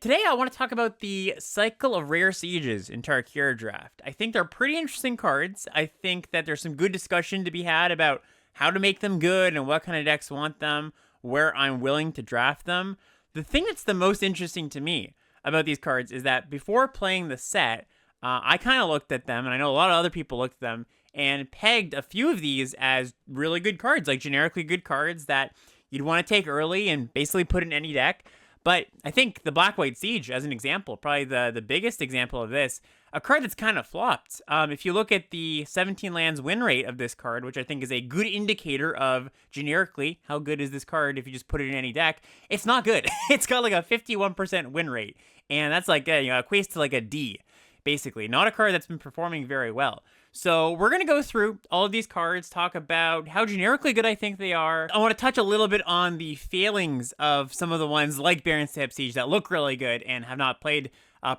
Today, I want to talk about the cycle of rare sieges in Tarkir draft. I think they're pretty interesting cards. I think that there's some good discussion to be had about how to make them good and what kind of decks want them, where I'm willing to draft them. The thing that's the most interesting to me about these cards is that before playing the set, I kind of looked at them, and I know a lot of other people looked at them, and pegged a few of these as really good cards, like generically good cards that you'd want to take early and basically put in any deck. But I think the Black-White Siege, as an example, probably the biggest example of this, a card that's kind of flopped. If you look at the 17 lands win rate of this card, which I think is a good indicator of, generically, how good is this card if you just put it in any deck, it's not good. It's got like a 51% win rate, and that's like, equates to like a D, basically. Not a card that's been performing very well. So we're going to go through all of these cards, talk about how generically good I think they are. I want to touch a little bit on the failings of some of the ones like Baron's Step Siege that look really good and have not played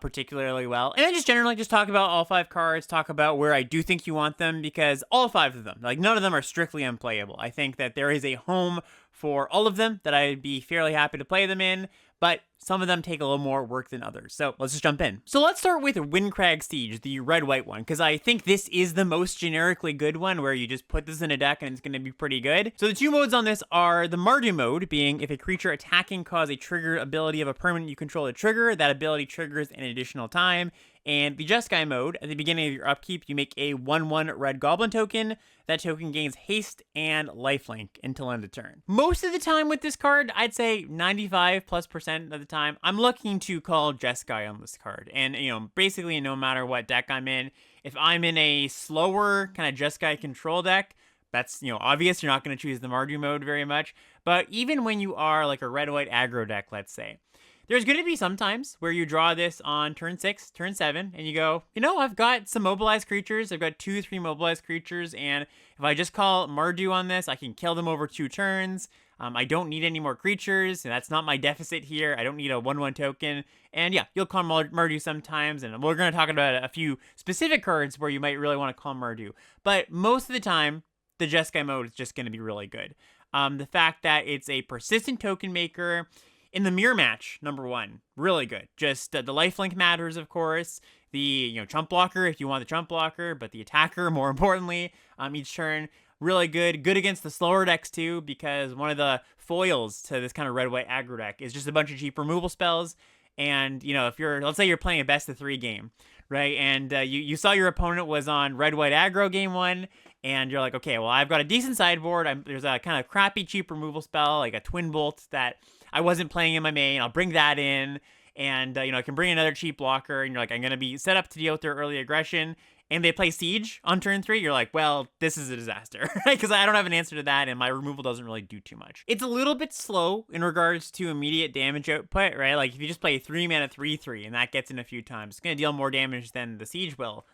particularly well. And then just generally just talk about all 5 cards, talk about where I do think you want them, because all 5 of them, like none of them are strictly unplayable. I think that there is a home for all of them that I'd be fairly happy to play them in, but some of them take a little more work than others. So let's just jump in. So let's start with Windcrag Siege, the red-white one, because I think this is the most generically good one, where you just put this in a deck and it's going to be pretty good. So the 2 modes on this are the Mardu mode, being if a creature attacking causes a trigger ability of a permanent you control to trigger, that ability triggers an additional time. And the Jeskai mode, at the beginning of your upkeep, you make a 1/1 red goblin token. That token gains haste and lifelink until end of turn. Most of the time with this card, I'd say 95+% of the time, I'm looking to call Jeskai on this card. And, basically no matter what deck I'm in, if I'm in a slower kind of Jeskai control deck, that's, obvious. You're not going to choose the Mardu mode very much. But even when you are like a red-white aggro deck, let's say, there's going to be some times where you draw this on turn 6, turn 7, and you go, I've got some mobilized creatures. I've got 2-3 mobilized creatures, and if I just call Mardu on this, I can kill them over 2 turns. I don't need any more creatures, and that's not my deficit here. I don't need a 1/1 token. And yeah, you'll call Mardu sometimes, and we're going to talk about a few specific cards where you might really want to call Mardu. But most of the time, the Jeskai mode is just going to be really good. The fact that it's a persistent token maker. In the mirror match, number 1, really good. Just the lifelink matters, of course. The chump blocker if you want the chump blocker, but the attacker more importantly. Each turn, really good. Good against the slower decks too, because one of the foils to this kind of red-white aggro deck is just a bunch of cheap removal spells. And if let's say you're playing a best of 3 game, right? And you saw your opponent was on red-white aggro game 1. And you're like, okay, well, I've got a decent sideboard. There's a kind of crappy cheap removal spell, like a Twin Bolt that I wasn't playing in my main. I'll bring that in, and I can bring another cheap blocker. And you're like, I'm gonna be set up to deal with their early aggression. And they play Siege on turn 3. You're like, well, this is a disaster, right? Because I don't have an answer to that, and my removal doesn't really do too much. It's a little bit slow in regards to immediate damage output, right? Like if you just play 3 mana 3/3, and that gets in a few times, it's gonna deal more damage than the Siege will.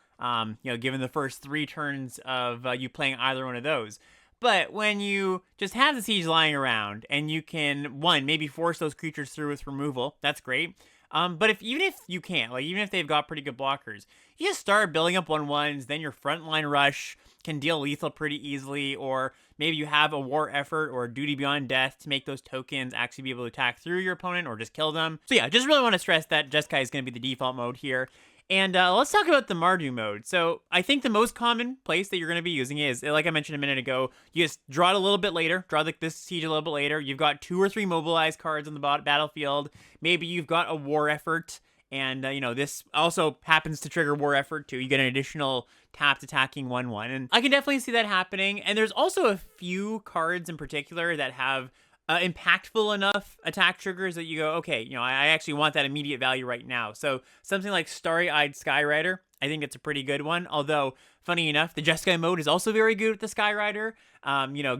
Given the first 3 turns of you playing either one of those. But when you just have the Siege lying around and you can, maybe force those creatures through with removal, that's great. But even if you can't, even if they've got pretty good blockers, you just start building up 1/1s, then your frontline rush can deal lethal pretty easily, or maybe you have a war effort or a duty beyond death to make those tokens actually be able to attack through your opponent or just kill them. So yeah, just really want to stress that Jeskai is going to be the default mode here. And let's talk about the Mardu mode. So I think the most common place that you're going to be using it is, like I mentioned a minute ago, you just draw it a little bit later, draw this Siege a little bit later. You've got 2 or 3 mobilized cards on the battlefield. Maybe you've got a war effort, and this also happens to trigger war effort too. You get an additional tapped attacking 1/1, and I can definitely see that happening. And there's also a few cards in particular that have impactful enough attack triggers that you go, okay, I actually want that immediate value right now. So something like Starry-Eyed Skyrider, I think it's a pretty good one. Although, funny enough, the Jeskai mode is also very good with the Skyrider.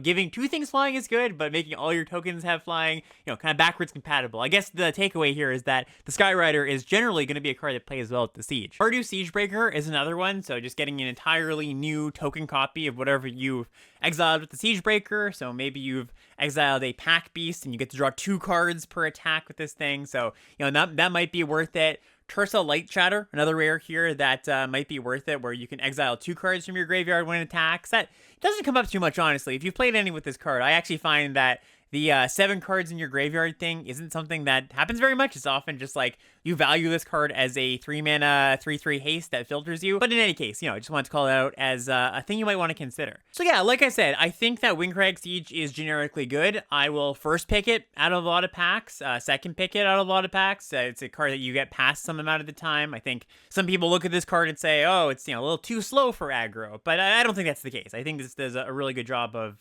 Giving 2 things flying is good, but making all your tokens have flying, kind of backwards compatible. I guess the takeaway here is that the Skyrider is generally going to be a card that plays well with the Siege. Mardu Siegebreaker is another one, so just getting an entirely new token copy of whatever you've exiled with the Siegebreaker. So maybe you've exiled a Pack Beast, and you get to draw 2 cards per attack with this thing. So, that might be worth it. Tersa Light Chatter, another rare here that might be worth it, where you can exile 2 cards from your graveyard when it attacks. That doesn't come up too much, honestly. If you've played any with this card, I actually find that the 7 cards in your graveyard thing isn't something that happens very much. It's often just like you value this card as a 3-mana 3/3 haste that filters you. But in any case, I just wanted to call it out as a thing you might want to consider. So yeah, like I said, I think that Windcrag Siege is generically good. I will first pick it out of a lot of packs, second pick it out of a lot of packs. It's a card that you get past some amount of the time. I think some people look at this card and say, oh, it's a little too slow for aggro, but I don't think that's the case. I think this does a really good job of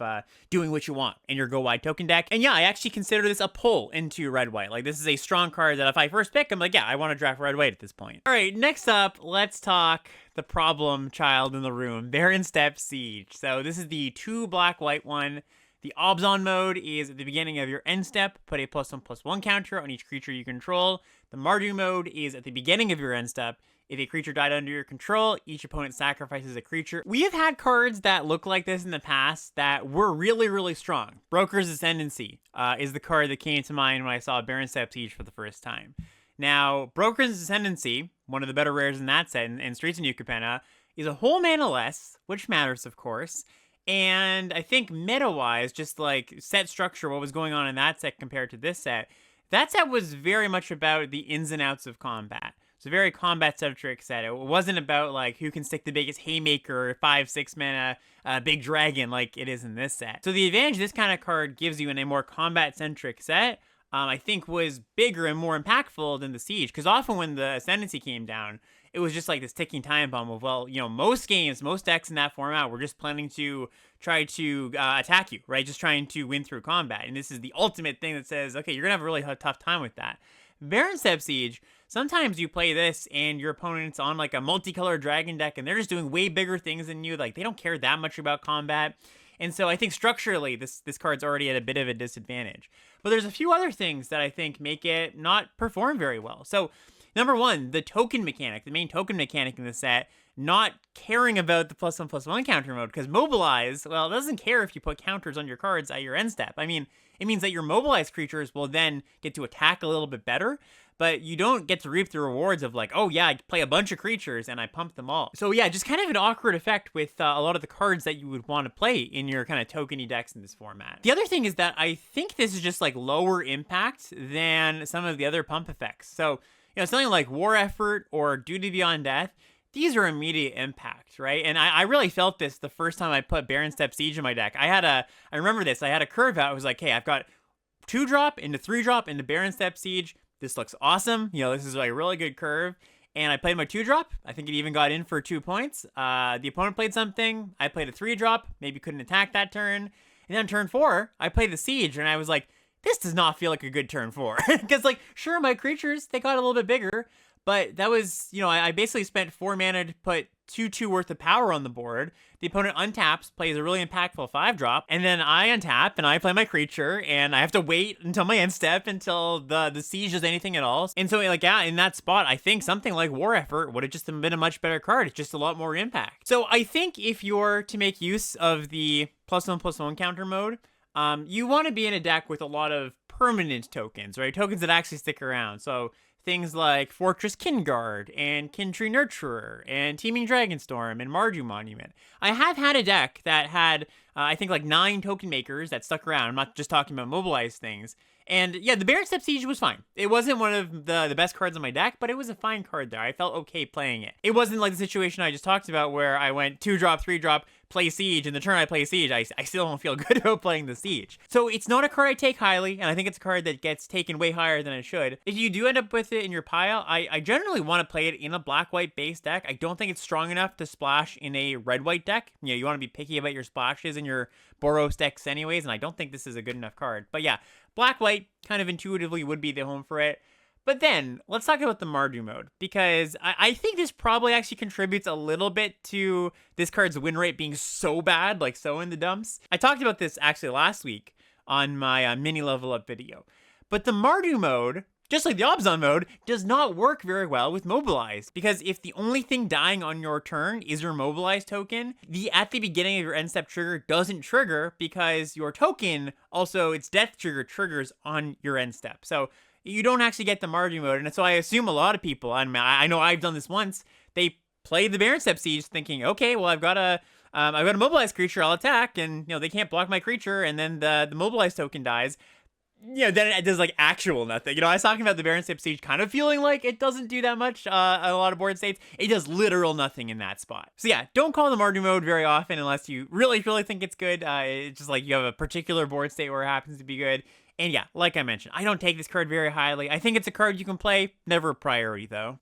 doing what you want in your go-wide token deck. And yeah, I actually consider this a pull into red-white. Like, this is a strong card that if I first pick, I'm like, yeah, I want to draft red-white at this point. All right, next up, let's talk the problem child in the room, Baron Step Siege. So this is the 2 black-white one. The Obzon mode is at the beginning of your end step. Put a +1/+1 counter on each creature you control. The Mardu mode is at the beginning of your end step. If a creature died under your control, each opponent sacrifices a creature. We have had cards that look like this in the past that were really, really strong. Broker's Ascendancy is the card that came to mind when I saw Baron Step Siege for the first time. Now, Broker's Ascendancy, one of the better rares in that set, in Streets of New Capenna, is a whole mana less, which matters, of course. And I think meta-wise, just like set structure, what was going on in that set compared to this set, that set was very much about the ins and outs of combat. It's a very combat-centric set. It wasn't about, like, who can stick the biggest haymaker or 5-6 mana big dragon like it is in this set. So the advantage this kind of card gives you in a more combat-centric set, I think was bigger and more impactful than the Siege. Because often when the Ascendancy came down, it was just like this ticking time bomb of, well, most games, most decks in that format were just planning to try to attack you, right? Just trying to win through combat. And this is the ultimate thing that says, okay, you're going to have a really tough time with that. Baron Step Siege, sometimes you play this and your opponent's on like a multicolored dragon deck and they're just doing way bigger things than you. Like, they don't care that much about combat. And so I think structurally, this card's already at a bit of a disadvantage. But there's a few other things that I think make it not perform very well. So, number one, the token mechanic, the main token mechanic in the set, not caring about the +1/+1 counter mode, because Mobilize, well, it doesn't care if you put counters on your cards at your end step. I mean, it means that your mobilized creatures will then get to attack a little bit better, but you don't get to reap the rewards of like, oh yeah, I play a bunch of creatures and I pump them all. So yeah, just kind of an awkward effect with a lot of the cards that you would want to play in your kind of tokeny decks in this format. The other thing is that I think this is just like lower impact than some of the other pump effects. So, something like War Effort or Duty Beyond Death, these are immediate impact, right? And I really felt this the first time I put Baron Step Siege in my deck. I remember this, I had a curve out. I was like, hey, I've got 2-drop into 3-drop into Baron Step Siege. This looks awesome. This is like a really good curve. And I played my 2-drop. I think it even got in for 2 points. The opponent played something. I played a 3-drop. Maybe couldn't attack that turn. And then turn 4, I played the Siege. And I was like, this does not feel like a good turn 4. Because, like, sure, my creatures, they got a little bit bigger. But that was, I basically spent 4 mana to put 2/2 worth of power on the board. The opponent untaps, plays a really impactful 5-drop, and then I untap and I play my creature, and I have to wait until my end step until the Siege does anything at all. And so, like, yeah, in that spot, I think something like War Effort would have just been a much better card. It's just a lot more impact. So I think if you're to make use of the +1/+1 counter mode, you want to be in a deck with a lot of permanent tokens, right? Tokens that actually stick around. So things like Fortress Kinguard and Kintree Nurturer and Teeming Dragonstorm and Mardu Monument. I have had a deck that had, I think, like 9 token makers that stuck around. I'm not just talking about mobilized things. And yeah, the Baron Step Siege was fine. It wasn't one of the best cards on my deck, but it was a fine card there. I felt okay playing it. It wasn't like the situation I just talked about where I went 2-drop, 3-drop, play Siege, and the turn I play Siege, I still don't feel good about playing the Siege. So it's not a card I take highly, and I think it's a card that gets taken way higher than it should. If you do end up with it in your pile, I generally want to play it in a black-white base deck. I don't think it's strong enough to splash in a red-white deck. You want to be picky about your splashes in your Boros decks anyways, and I don't think this is a good enough card. But yeah, black-white kind of intuitively would be the home for it. But then, let's talk about the Mardu mode, because I think this probably actually contributes a little bit to this card's win rate being so bad, like so in the dumps. I talked about this actually last week on my mini level up video. But the Mardu mode, just like the Obzon mode, does not work very well with Mobilize, because if the only thing dying on your turn is your Mobilize token, the at the beginning of your end step trigger doesn't trigger because your token also, its death trigger triggers on your end step. So you don't actually get the Mardu mode, and so I assume a lot of people, I know I've done this once, they play the Baron Step Siege thinking, okay, well I've got a mobilized creature, I'll attack, and they can't block my creature, and then the mobilized token dies. then it does like actual nothing. I was talking about the Baronscape Siege kind of feeling like it doesn't do that much a lot of board states. It does literal nothing in that spot. So yeah, don't call the Mardu mode very often unless you really, really think it's good. It's just like you have a particular board state where it happens to be good. And yeah, like I mentioned, I don't take this card very highly. I think it's a card you can play, never a priority though.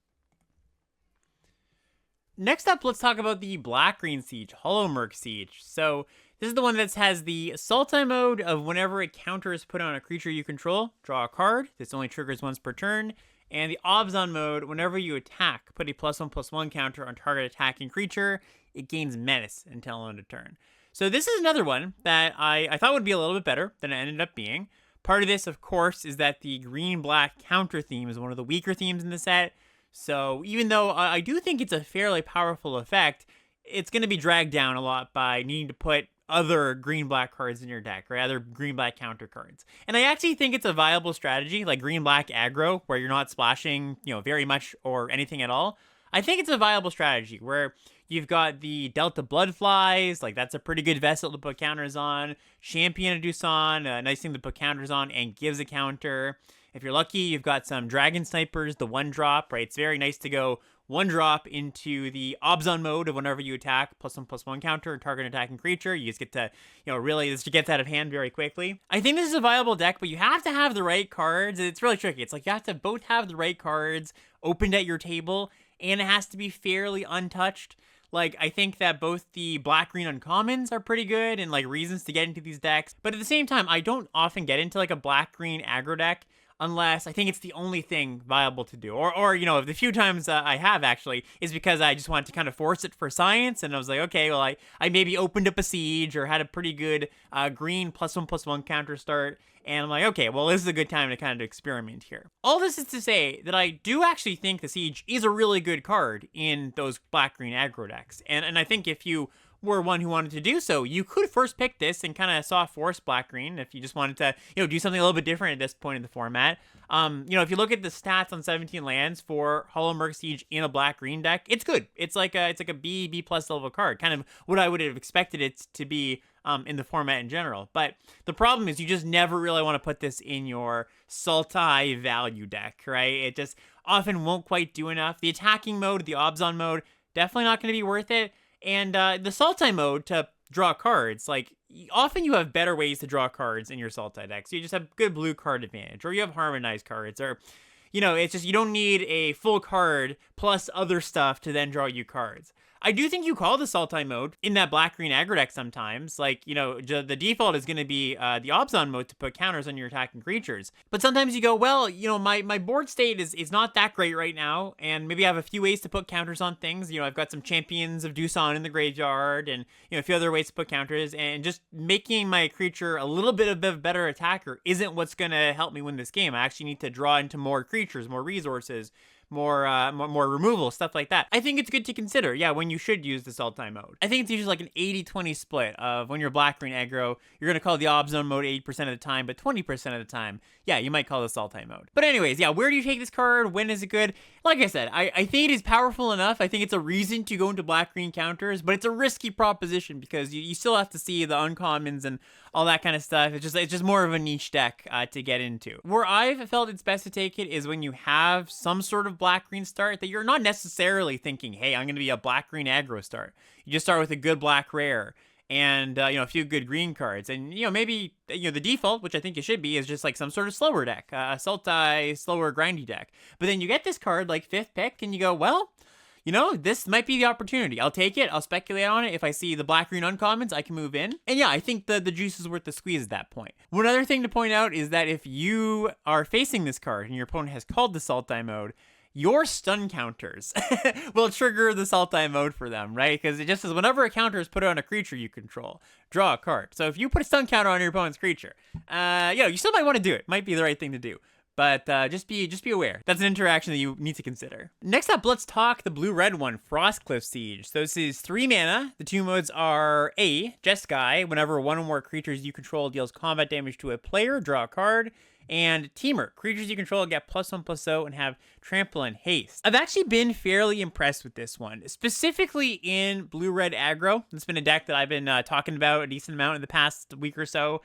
Next up, let's talk about the Black-Green Siege, Hollowmurk Siege. So this is the one that has the Sultai mode of whenever a counter is put on a creature you control, draw a card. This only triggers once per turn. And the Obzon mode, whenever you attack, put a +1/+1 counter on target attacking creature. It gains menace until end of turn. So this is another one that I thought would be a little bit better than it ended up being. Part of this, of course, is that the green-black counter theme is one of the weaker themes in the set. So even though I do think it's a fairly powerful effect, it's going to be dragged down a lot by needing to put other green-black cards in your deck, or other green-black counter cards. And I actually think it's a viable strategy, like green-black aggro, where you're not splashing, very much or anything at all. I think it's a viable strategy where you've got the Delta Bloodflies, like that's a pretty good vessel to put counters on. Champion of Doosan, a nice thing to put counters on and gives a counter. If you're lucky, you've got some Dragon Snipers, the 1-drop, right? It's very nice to go 1-drop into the Obzon mode of whenever you attack, +1/+1 counter, and target attacking creature. You just get to, really, this gets out of hand very quickly. I think this is a viable deck, but you have to have the right cards. It's really tricky. It's like you have to both have the right cards opened at your table, and it has to be fairly untouched. Like, I think that both the black-green uncommons are pretty good and, like, reasons to get into these decks. But at the same time, I don't often get into, like, a black-green aggro deck unless I think it's the only thing viable to do. Or the few times I have, actually, is because I just wanted to kind of force it for science, and I was like, okay, well, I maybe opened up a siege or had a pretty good green +1/+1 counter start, and I'm like, okay, well, this is a good time to kind of experiment here. All this is to say that I do actually think the Siege is a really good card in those black-green aggro decks, and I think if you were one who wanted to do so, you could first pick this and kind of soft force black-green if you just wanted to, do something a little bit different at this point in the format. If you look at the stats on 17 lands for Hollowmurk Siege in a black-green deck, it's good. It's like a B+ level card, kind of what I would have expected it to be in the format in general. But the problem is you just never really want to put this in your Sultai value deck, right? It just often won't quite do enough. The attacking mode, the Obzon mode, definitely not going to be worth it. And the Sultai mode to draw cards, like, often you have better ways to draw cards in your Sultai deck. So you just have good blue card advantage, or you have harmonized cards, or, it's just you don't need a full card plus other stuff to then draw you cards. I do think you call the Sultai mode in that black-green aggro deck sometimes. Like, the default is going to be the Obzon mode to put counters on your attacking creatures. But sometimes you go, well, my board state is not that great right now, and maybe I have a few ways to put counters on things. I've got some Champions of Doosan in the graveyard, and, a few other ways to put counters, and just making my creature a little bit of a better attacker isn't what's going to help me win this game. I actually need to draw into more creatures, more resources, more removal, stuff like that. I think it's good to consider, when you should use the Sultai mode. I think it's usually like an 80-20 split of when you're black-green aggro, you're going to call the Obzon mode 80% of the time, but 20% of the time, you might call the Sultai mode. But anyways, where do you take this card? When is it good? Like I said, I think it is powerful enough. I think it's a reason to go into black-green counters, but it's a risky proposition because you still have to see the uncommons and all that kind of stuff. It's just more of a niche deck to get into. Where I've felt it's best to take it is when you have some sort of black-green start that you're not necessarily thinking, hey, I'm going to be a black-green aggro start. You just start with a good black rare and, a few good green cards. And, maybe, the default, which I think it should be, is just like some sort of slower deck, a Sultai slower grindy deck. But then you get this card like 5th pick and you go, well, this might be the opportunity. I'll take it. I'll speculate on it. If I see the black-green uncommons, I can move in. And I think the juice is worth the squeeze at that point. One other thing to point out is that if you are facing this card and your opponent has called the Sultai mode, your stun counters will trigger the Sultai mode for them, right? Because it just says whenever a counter is put on a creature you control, draw a card. So if you put a stun counter on your opponent's creature, you still might want to do it. Might be the right thing to do. But just be aware. That's an interaction that you need to consider. Next up, let's talk the blue-red one, Frostcliff Siege. So this is 3 mana. The 2 modes are A, Jeskai. Whenever one or more creatures you control deals combat damage to a player, draw a card. And Teamer. Creatures you control get +1/+0 and have trample and haste. I've actually been fairly impressed with this one, specifically in blue-red aggro. It's been a deck that I've been talking about a decent amount in the past week or so.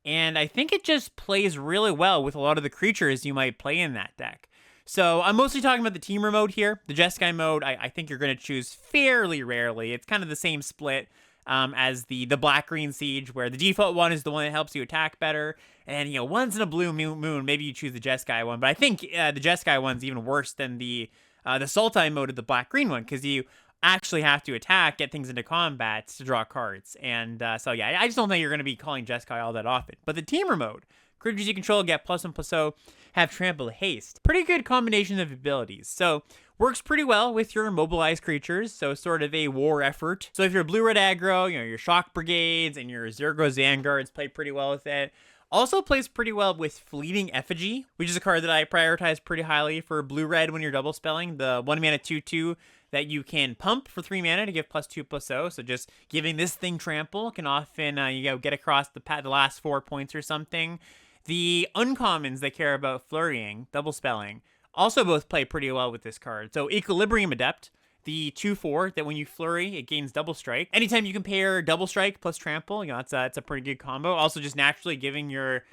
and I think it just plays really well with a lot of the creatures you might play in that deck. So I'm mostly talking about the teamer mode here. The Jeskai mode, I think you're going to choose fairly rarely. It's kind of the same split as the black-green siege, where the default one is the one that helps you attack better. And, once in a blue moon, maybe you choose the Jeskai one. But I think the Jeskai one's even worse than the Sultai mode of the black-green one, because you actually have to attack, get things into combat to draw cards. And so, yeah, I just don't think you're going to be calling Jeskai all that often. But the teamer mode, creatures you control get +1/+0, have trample haste. Pretty good combination of abilities. So works pretty well with your mobilized creatures, so sort of a war effort. So if you're blue-red aggro, your Shock Brigades and your Zergos Vanguards play pretty well with it. Also plays pretty well with Fleeting Effigy, which is a card that I prioritize pretty highly for blue-red when you're double spelling. The 1-mana 2/2 that you can pump for 3 mana to give +2/+0. So just giving this thing trample can often get across the last 4 points or something. The uncommons that care about flurrying, double spelling, also both play pretty well with this card. So Equilibrium Adept, the 2/4 that when you flurry, it gains double strike. Anytime you can pair double strike plus trample, it's a pretty good combo. Also just naturally giving your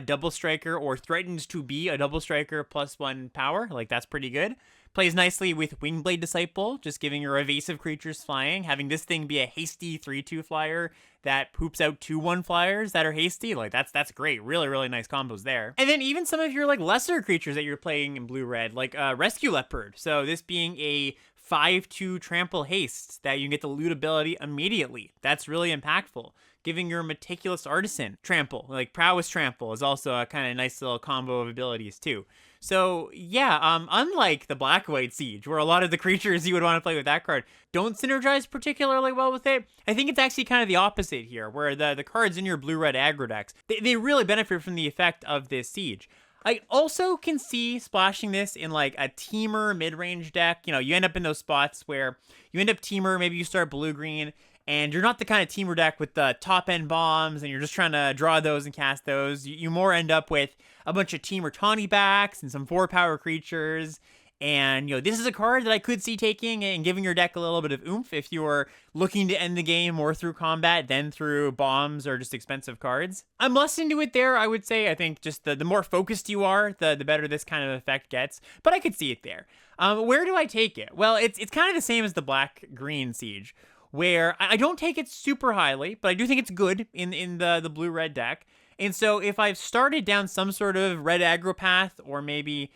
double striker or threatens to be a double striker +1 power. Like, that's pretty good. Plays nicely with Wingblade Disciple, just giving your evasive creatures flying. Having this thing be a hasty 3/2 flyer that poops out 2/1 flyers that are hasty. Like, that's great. Really, really nice combos there. And then even some of your, lesser creatures that you're playing in blue-red, like Rescue Leopard. So this being a 5/2 trample haste that you get the loot ability immediately. That's really impactful. Giving your Meticulous Artisan trample, like Prowess Trample, is also a kind of nice little combo of abilities too. So yeah, unlike the Black-White Siege, where a lot of the creatures you would want to play with that card don't synergize particularly well with it, I think it's actually kind of the opposite here, where the cards in your blue-red aggro decks, they really benefit from the effect of this siege. I also can see splashing this in a teamer mid-range deck. You end up in those spots where you end up teamer, maybe you start blue-green, and you're not the kind of teamer deck with the top-end bombs, and you're just trying to draw those and cast those. You more end up with a bunch of teamer Tawny backs and some 4-power creatures. And, this is a card that I could see taking and giving your deck a little bit of oomph if you are looking to end the game more through combat than through bombs or just expensive cards. I'm less into it there, I would say. I think just the more focused you are, the better this kind of effect gets. But I could see it there. Where do I take it? Well, it's kind of the same as the Black-Green Siege, where I don't take it super highly, but I do think it's good in the blue-red deck. And so if I've started down some sort of red aggro path, or maybe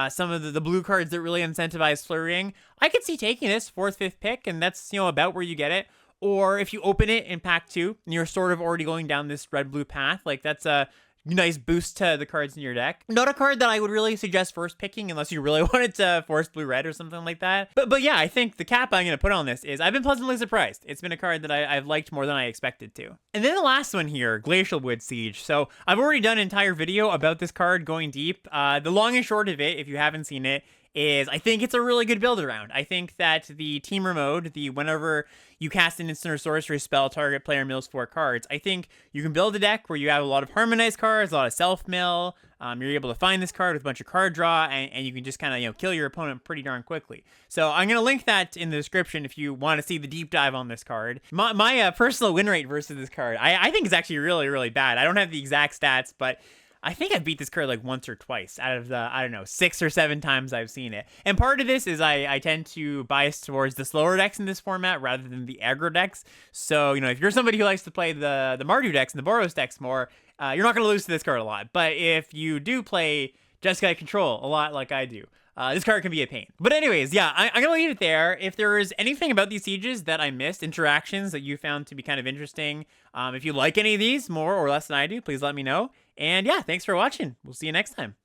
some of the blue cards that really incentivize flurrying, I could see taking this 4th, 5th pick, and that's, about where you get it. Or if you open it in pack 2, and you're sort of already going down this red-blue path, that's a nice boost to the cards in your deck. Not a card that I would really suggest first picking unless you really wanted to force blue-red or something like that. But yeah, I think the cap I'm going to put on this is I've been pleasantly surprised. It's been a card that I've liked more than I expected to. And then the last one here, Glacial Wood Siege. So I've already done an entire video about this card going deep. The long and short of it, if you haven't seen it, is I think it's a really good build around. I think that the teamer mode, whenever you cast an instant or sorcery spell, target player mills 4 cards, I think you can build a deck where you have a lot of harmonized cards, a lot of self-mill. You're able to find this card with a bunch of card draw, and you can just kind of kill your opponent pretty darn quickly. So I'm going to link that in the description if you want to see the deep dive on this card. My personal win rate versus this card, I think is actually really, really bad. I don't have the exact stats, but I think I beat this card once or twice out of the, 6 or 7 times I've seen it. And part of this is I tend to bias towards the slower decks in this format rather than the aggro decks. So, if you're somebody who likes to play the Mardu decks and the Boros decks more, you're not going to lose to this card a lot. But if you do play Jeskai Control a lot like I do, this card can be a pain. But anyways, yeah, I'm going to leave it there. If there is anything about these sieges that I missed, interactions that you found to be kind of interesting, if you like any of these more or less than I do, please let me know. And yeah, thanks for watching. We'll see you next time.